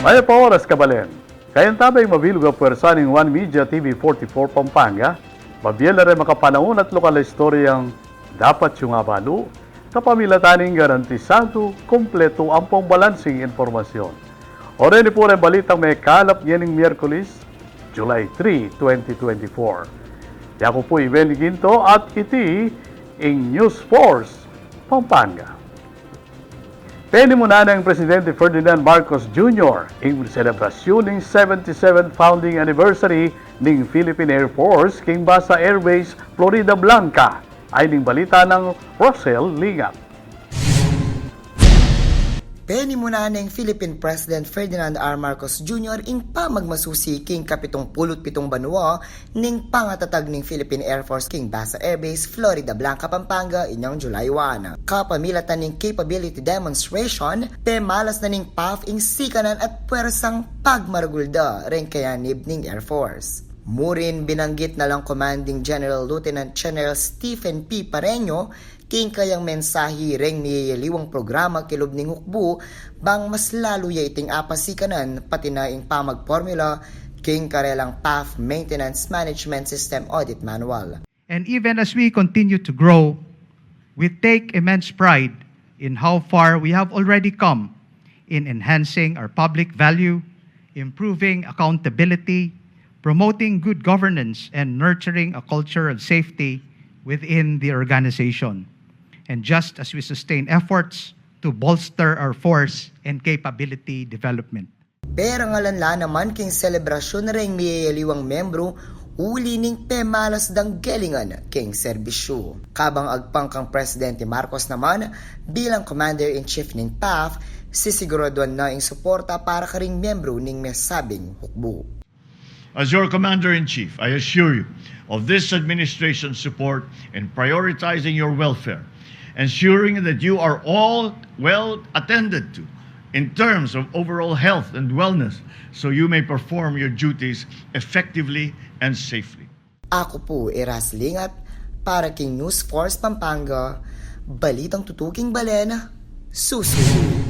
May oras kabalen. Kayan tabay mabilog ang pwersa ng One Media TV 44 Pampanga. Mabiyala rin makapanahon at lokal na istoryang dapat yung abalo. Kapamilataning garantisado, kompleto ang pambalansing informasyon. O rin po rin balitang may kalap yaning Miyerkules, July 3, 2024. Yako po Iben Ginto at iti in News Force Pampanga. Penimuna ng Presidente Ferdinand Marcos Jr. ang selebrasyon ng 77th founding anniversary ng Philippine Air Force king Basa Airbase, Florida Blanca ay ning balita ng Rosel Lingat. Penimuna ng Philippine President Ferdinand R. Marcos Jr. ing pamagmasusi king kapitong-pulot-pitong banwa ning pangatatag ng Philippine Air Force king Basa Airbase, Florida Blanca, Pampanga inyong July 1. Kapamilatan ng capability demonstration, pemalas na ning PAF ing sikanan at pwersang pagmaragulda rin kayanib ning Air Force. Murin binanggit na lang Commanding General Lieutenant General Stephen P. Pareño king kayang mensahe ring niyayaliwang programa kilob ning hukbo bang mas lalo ya iting apasikanan pati na ing pamagpormula king karelang PAF Maintenance Management System Audit Manual. And even as we continue to grow, we take immense pride in how far we have already come in enhancing our public value, improving accountability, promoting good governance, and nurturing a culture of safety within the organization. And just as we sustain efforts to bolster our force and capability development. Pero ngalanla naman king selebrasyon ring miyayaliwang membro uli ning pemalas dang gelingan king serbisyo. Kabang agpang kang Presidente Marcos naman bilang Commander-in-Chief ning PAF, sisiguraduhan na ing suporta para karing membro ning mesabing hukbo. As your Commander-in-Chief, I assure you of this administration's support in prioritizing your welfare, ensuring that you are all well attended to in terms of overall health and wellness so you may perform your duties effectively and safely. Ako po Eras Lingat para king News Force Pampanga, balitang tutuking balen, susunod.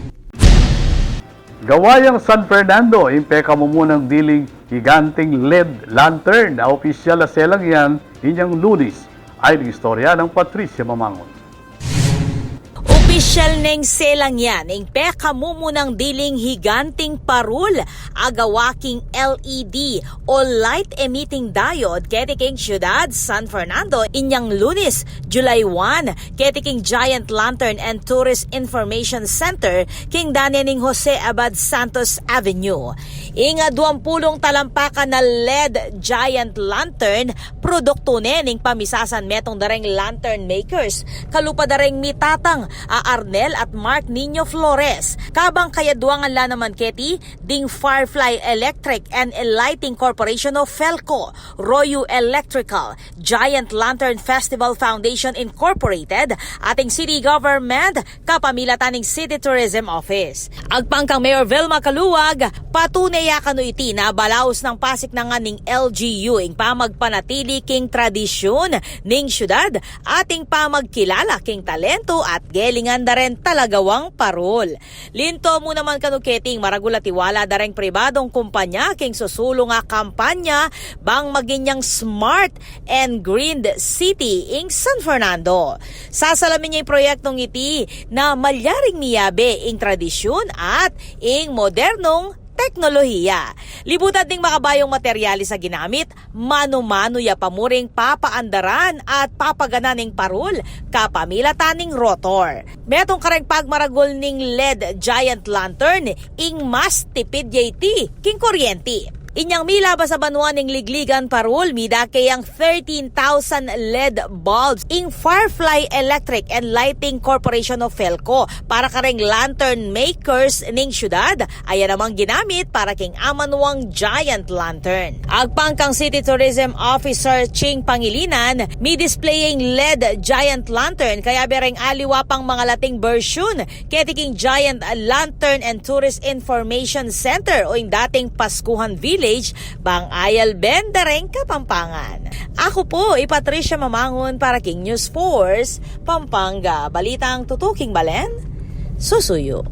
Gawayang San Fernando, impeka mo munang diling higanting LED lantern na opisyal na selang yan inyang Lunes ay ng istorya ng Patricia Mamangon. Opisyal neng selang yan, ing peka mumunang diling higanting parul, agawaking LED o light emitting diode ketiking Ciudad San Fernando inyang Lunes, July 1, ketiking Giant Lantern and Tourist Information Center king Daniel Jose Abad Santos Avenue. Inga 20 talampakan na LED Giant Lantern, produkto ning pamisasan metong dareng lantern makers, kalupa dareng mitatang Arnel at Mark Nino Flores. Kabang kayaduangan la naman keti, ding Firefly Electric and Lighting Corporation of Felco, Royu Electrical, Giant Lantern Festival Foundation Incorporated, ating city government, kapamilatan ng City Tourism Office. Agpangkang Mayor Vilma Kaluwag, patunay kano iti na balaos ng pasik na nga ning LGU ing pamagpanatili king tradisyon ning syudad, ating pamagkilala king talento at gelingan da rin talagawang parol. Linto mo naman kanuketing maragulatiwala da rin pribadong kumpanya king susulong nga kampanya bang maginyang smart and green city ing San Fernando. Sasalamin niya yung proyektong iti na malyaring miyabe ing tradisyon at ing modernong teknolohiya. Libutan ding makabayong materyales sa ginamit, mano-mano ya pamuring papaandaran at papagananing parul, kapamilataning rotor. Metong kareng pagmaragol ning LED Giant Lantern, ing mas tipid yaiti king kuryente. Inyang milaba sa banuan ng ligligan parul, mida kayang 13,000 LED bulbs ing Firefly Electric and Lighting Corporation of Felco para kareng lantern makers ning syudad. Ayan namang ginamit para king amanuang Giant Lantern. Agpangkang City Tourism Officer Ching Pangilinan, mi displaying LED Giant Lantern kaya bereng aliwa pang mga lating version ketiking Giant Lantern and Tourist Information Center o ing dating Paskuhan Village bang Ayal Bendareng, Kapampangan. Ako po, Patricia Mamangon para King News Force, Pampanga. Balitang tutuking balen, susuyo.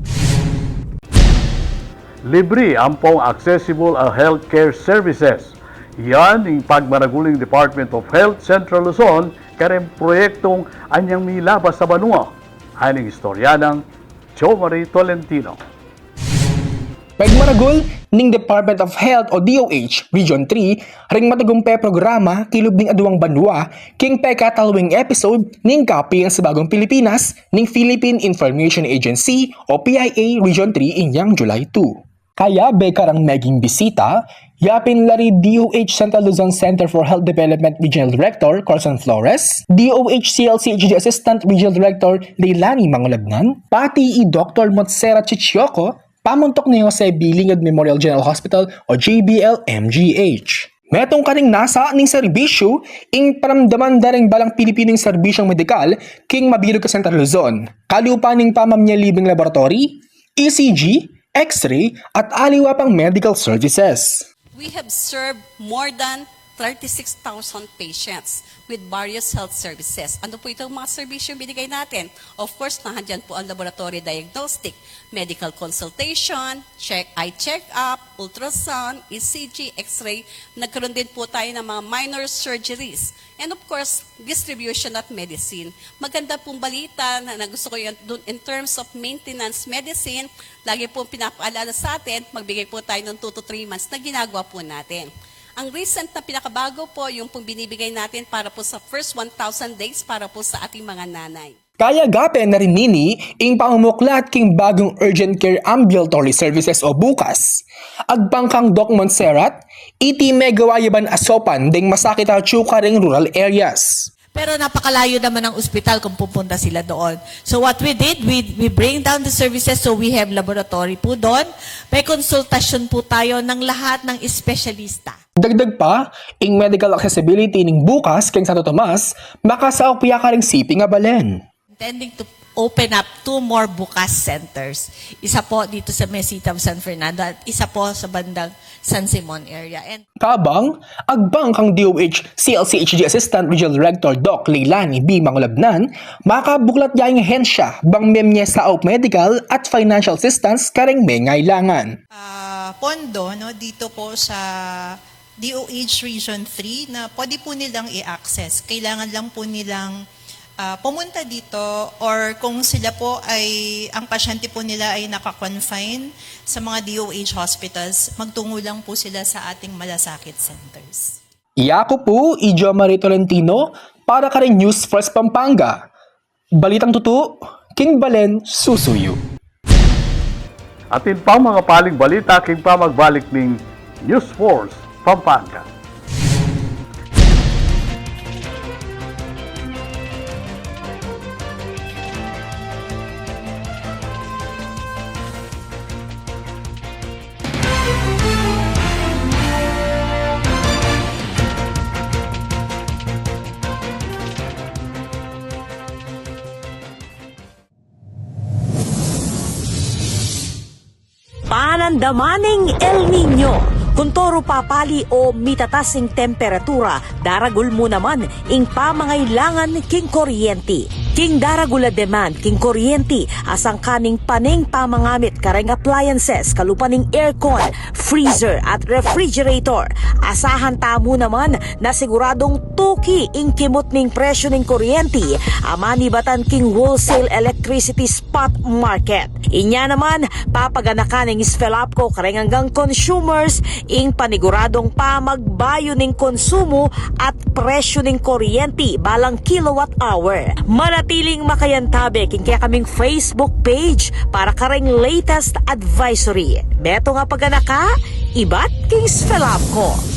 libre ang pong accessible a healthcare services. Yan ang pagmaraguling Department of Health Central Luzon kareng proyektong anyang milabas sa Banua. Aning istorya ng Jo Marie Tolentino. Pagmaragol ning Department of Health o DOH Region 3 ring matagumpe programa kilubing aduang banwa king pekatalwing episode ning kapi sa bagong Pilipinas ning Philippine Information Agency o PIA Region 3 inyang July 2. Kaya bekarang meging bisita, yapin lari DOH Central Luzon Center for Health Development Regional Director Corson Flores, DOH CLCHD Assistant Regional Director Leilani Mangulagnan, pati i Dr. Motsera Chichioko, pamuntok ni Jose B. Lingad Memorial General Hospital o JBL-MGH. Metong kaning nasa ning serbisyo, ing paramdaman daring balang Pilipining serbisyong medikal king mabilog ka Central Luzon. Kalupa ning pamamnyalibing laboratory, ECG, X-ray at aliwa pang medical services. We have served more than 36,000 patients with various health services. Ano po itong mga serbisyo binigay natin? Of course, nahandyan po ang laboratory diagnostic, medical consultation, eye check-up, ultrasound, ECG, X-ray. Nagkaroon din po tayo ng mga minor surgeries. And of course, distribution of medicine. Maganda pong balita na gusto ko yan dun in terms of maintenance medicine. Lagi po pinapaalala sa atin, magbigay po tayo ng 2 to 3 months na ginagawa po natin. Ang recent na pinakabago po, yung pong binibigay natin para po sa first 1,000 days para po sa ating mga nanay. Kaya gape na rin nini, ing pangumuklat king bagong urgent care ambulatory services o bukas. Agpangkang Doc Montserrat, iti megawayaban asopan ding masakit ang tsuka ring rural areas. Pero napakalayo naman ng ospital kung pupunta sila doon. So what we did, we bring down the services so we have laboratory po doon. May konsultasyon po tayo ng lahat ng espesyalista. Dagdag pa, ing medical accessibility ning bukas king Santo Tomas, makasaok piya ka ring sipi nga balen. Intending to open up 2 more bukas centers. Isa po dito sa Mesita San Fernando at isa po sa bandang San Simon area. And Kabang, agbang kang DOH CLCHD Assistant Regional Director Doc Leilani B. Mangulabnan, makabuklat yaing hensya bang memnya sa medical at financial assistance karing may ngailangan. Pondo no dito po sa DOH Region 3 na pwede po nilang i-access. Kailangan lang po nilang pumunta dito or kung sila po ay, ang pasyente po nila ay naka-confine sa mga DOH hospitals, magtungo lang po sila sa ating malasakit centers. Iyako po, Jo Marie Tolentino, para ka rin News First Pampanga. Balitang tutu, King Balen, susuyo. Atin pang mga paling balita king pa magbalik ning News Force Pampanga. Panandamaning El Nino. Kung toro papali o mitatasing temperatura, daragul mo naman ing pamangailangan king kuryente. King daragula demand king kuryente asang kaning paning pamangamit kareng appliances kalupaning aircon, freezer at refrigerator. Asahan tamo naman na siguradong tuki ing kimot ning presyo ning kuryente amani batan king wholesale electricity spot market. Inya naman papaganakan ning Svelapco kareng hanggang consumers ing paniguradong pamagbayo ning konsumo at presyo ning kuryente balang kilowatt hour. Manatiling makayantabe king kaya kaming Facebook page para kareng latest advisory. Beto nga paganaka, ibat king Svelapco.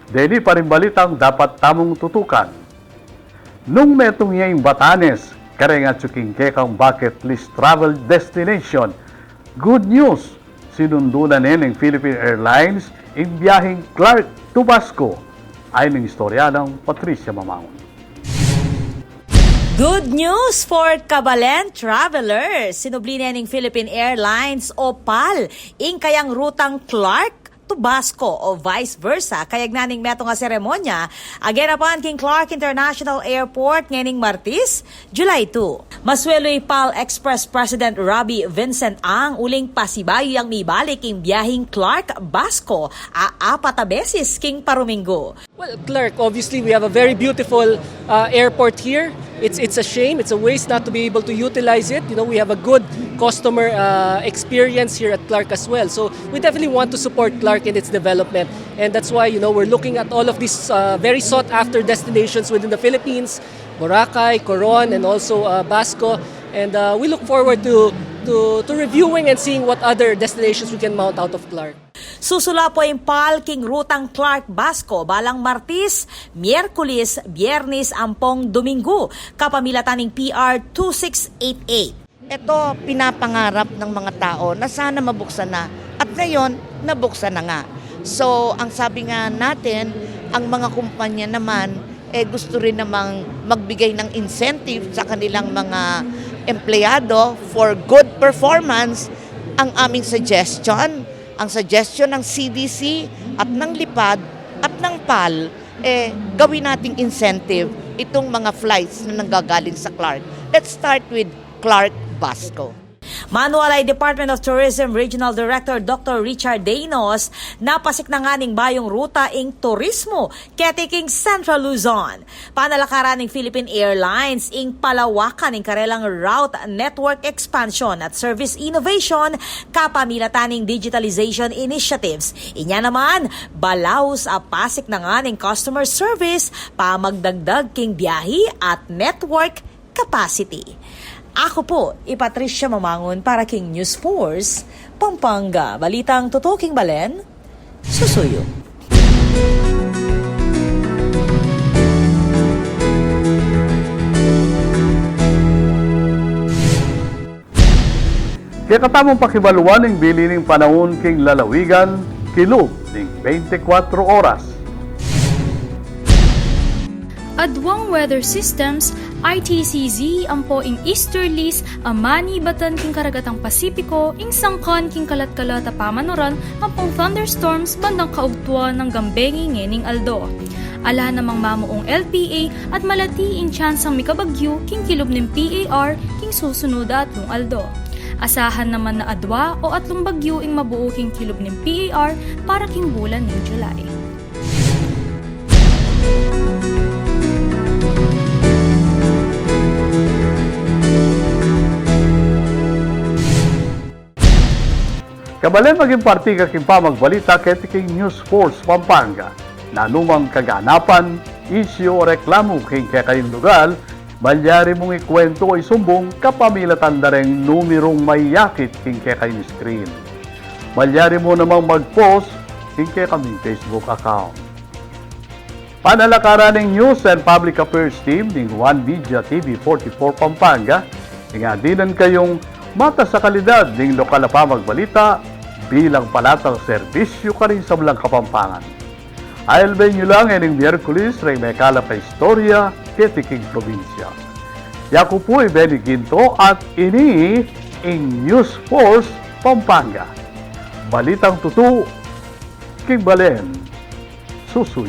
Deni pa rin balitang dapat tamong tutukan. Nung metong yaing Batanes, kareng at suking kekang bucket list travel destination. Good news! Sinundunan ng Philippine Airlines in biyaheng Clark to Basco. Ay ng istorya ng Patricia Mamaon. Good news for Kabalen travelers. Sinubli na ng Philippine Airlines o PAL ing kayang rutang Clark to Basco o vice versa. Kayag naning meto nga seremonya, agerapan King Clark International Airport nganing Martis, July 2. Masweloy PAL Express President Robbie Vincent ang uling pasibayo yang mibalik king biyahing Clark Basco apat beses king Paruminggo. Well, Clark, obviously we have a very beautiful airport here. It's a shame, it's a waste not to be able to utilize it. You know, we have a good customer experience here at Clark as well. So we definitely want to support Clark in its development. And that's why, you know, we're looking at all of these very sought after destinations within the Philippines, Boracay, Coron, and also Basco. And we look forward to reviewing and seeing what other destinations we can mount out of Clark. Susula po yung PAL King Rutang Clark Basco balang Martis, Miyerkules, Biyernes, Ampong, Domingo, kapamilatan ng PR 2688. Ito pinapangarap ng mga tao na sana mabuksan na. At ngayon, nabuksan na nga. So, ang sabi nga natin, ang mga kumpanya naman, gusto rin namang magbigay ng incentive sa kanilang mga empleyado for good performance. Ang aming suggestion ng CDC at ng LIPAD at ng PAL, gawin nating incentive itong mga flights na nanggagaling sa Clark. Let's start with Clark Basco. Manualay Department of Tourism Regional Director Dr. Richard Deinos napasik na nga ning bayong ruta ing turismo ketiking Central Luzon. Panalakaran ng Philippine Airlines ing palawakan ng karelang route network expansion at service innovation kapamilatan ng digitalization initiatives. Inya naman, balaos a pasik na nga ng customer service pamagdagdag king biyahe at network capacity. Ako po, Patricia Mamangon para King News Force, Pampanga. Balitang Tutuking Balen, susuyo. Kaya katamong pakibaluan ng bilining panahon king lalawigan, kilub ng 24 oras. Adwang weather systems, ITCZ ang po ing easterlies, amani batan king karagatang Pasipiko, ing sangkan king kalat-kalata pamanuran, ang pong thunderstorms bandang kaugtuan ng gambengi ngening Aldo. Ala namang mamuong LPA at malati in chansang mikabagyo king kilub ng PAR king susunod at lung Aldo. Asahan naman na adwa o atlong bagyo ing mabuo king kilub ng PAR para king bulan ng July. Kabalen maging parti kaking pamagbalita ketiking News Force Pampanga na anumang kaganapan, isyu o reklamo king kayong lugar, balyari mong ikwento o isumbong kapamilatan na rin numerong may yakit king kayong screen. Balyari mo namang mag-post king kaming Facebook account. Panalakaran ng News and Public Affairs Team ng One Media TV 44 Pampanga, ingadinan kayong mata sa kalidad ng lokal na pamagbalita bilang palatang serbisyo ka rin sa Blang Kapampangan. Ailbay nyo lang ng Miyerkules rin may kalapay istorya ketiking probinsya. Yaku po Benny Ginto at ini ing News Force Pampanga. Balitang tutu, king Balen, susuy.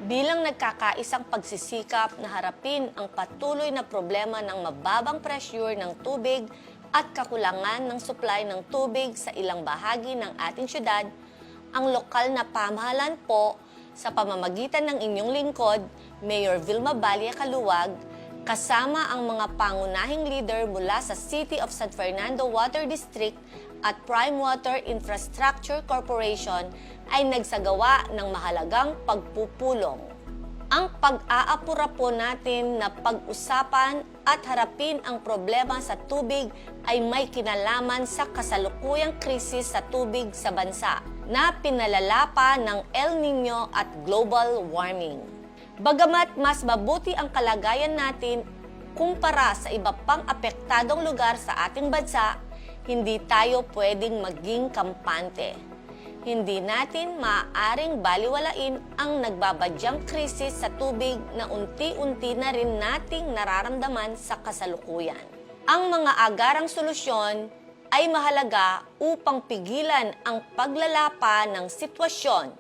Bilang nagkakaisang pagsisikap na harapin ang patuloy na problema ng mababang pressure ng tubig at kakulangan ng supply ng tubig sa ilang bahagi ng ating syudad, ang lokal na pamahalaan po sa pamamagitan ng inyong lingkod, Mayor Vilma Balia Caluwag, kasama ang mga pangunahing leader mula sa City of San Fernando Water District at Prime Water Infrastructure Corporation ay nagsagawa ng mahalagang pagpupulong. Ang pag-aapura po natin na pag-usapan at harapin ang problema sa tubig ay may kinalaman sa kasalukuyang krisis sa tubig sa bansa. na pinalala pa ng El Nino at global warming. Bagamat mas mabuti ang kalagayan natin kumpara sa iba pang apektadong lugar sa ating bansa, hindi tayo pwedeng maging kampante. Hindi natin maaaring baliwalain ang nagbabadyang krisis sa tubig na unti-unti na rin nating nararamdaman sa kasalukuyan. Ang mga agarang solusyon ay mahalaga upang pigilan ang paglalapa ng sitwasyon.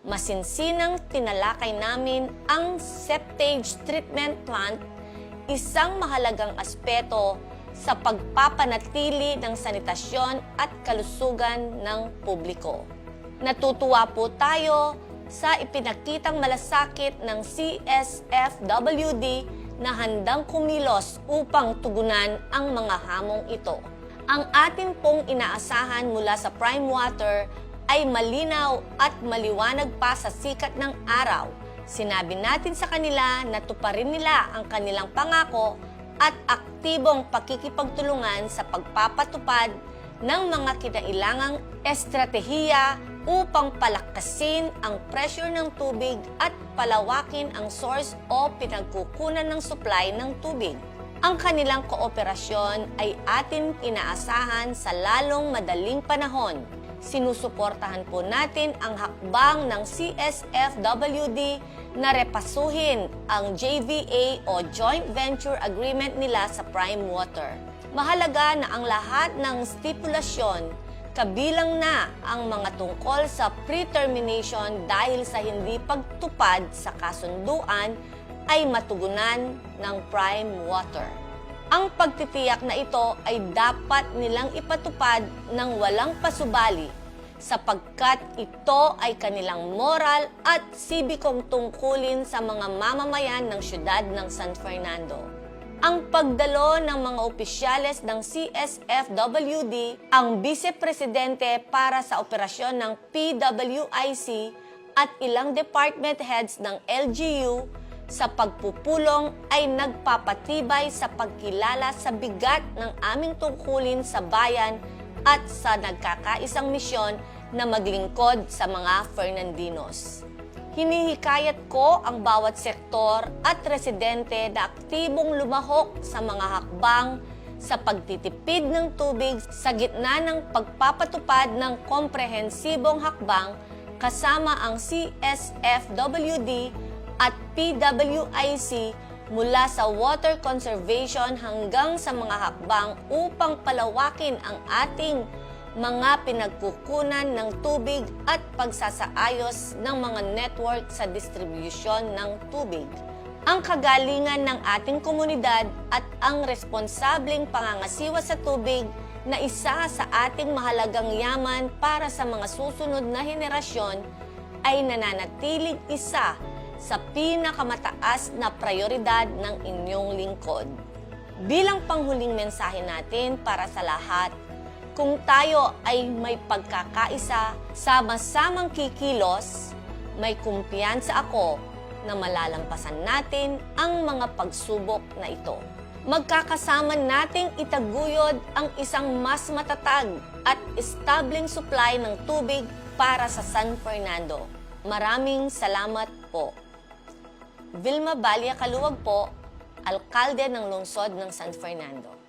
Masinsinang tinalakay namin ang septage treatment plant, isang mahalagang aspeto sa pagpapanatili ng sanitasyon at kalusugan ng publiko. Natutuwa po tayo sa ipinakitang malasakit ng CSFWD na handang kumilos upang tugunan ang mga hamong ito. Ang atin pong inaasahan mula sa Prime Water ay malinaw at maliwanag pa sa sikat ng araw. Sinabi natin sa kanila na tuparin nila ang kanilang pangako at aktibong pakikipagtulungan sa pagpapatupad ng mga kinailangang estratehiya upang palakasin ang pressure ng tubig at palawakin ang source o pinagkukunan ng supply ng tubig. Ang kanilang kooperasyon ay atin inaasahan sa lalong madaling panahon. Sinusuportahan po natin ang hakbang ng CSFWD na repasuhin ang JVA o Joint Venture Agreement nila sa Prime Water. Mahalaga na ang lahat ng stipulasyon, kabilang na ang mga tungkol sa pre-termination dahil sa hindi pagtupad sa kasunduan, ay matugunan ng Prime Water. Ang pagtitiyak na ito ay dapat nilang ipatupad ng walang pasubali sapagkat ito ay kanilang moral at sibikong tungkulin sa mga mamamayan ng siyudad ng San Fernando. Ang pagdalo ng mga opisyales ng CSFWD, ang Vice-Presidente para sa operasyon ng PWIC at ilang department heads ng LGU sa pagpupulong ay nagpapatibay sa pagkilala sa bigat ng aming tungkulin sa bayan at sa nagkakaisang misyon na maglingkod sa mga Fernandinos. Hinihikayat ko ang bawat sektor at residente na aktibong lumahok sa mga hakbang sa pagtitipid ng tubig sa gitna ng pagpapatupad ng komprehensibong hakbang kasama ang CSFWD at PWIC mula sa water conservation hanggang sa mga hakbang upang palawakin ang ating mga pinagkukunan ng tubig at pagsasaayos ng mga network sa distribusyon ng tubig. Ang kagalingan ng ating komunidad at ang responsableng pangangasiwa sa tubig na isa sa ating mahalagang yaman para sa mga susunod na henerasyon ay nananatiling isa sa pinakamataas na prioridad ng inyong lingkod. Bilang panghuling mensahe natin para sa lahat, kung tayo ay may pagkakaisa, sama-samang kikilos, may kumpiyansa ako na malalampasan natin ang mga pagsubok na ito. Magkakasama nating itaguyod ang isang mas matatag at estableng supply ng tubig para sa San Fernando. Maraming salamat po. Vilma Balia Kaluwag po, Alkalde ng Lungsod ng San Fernando.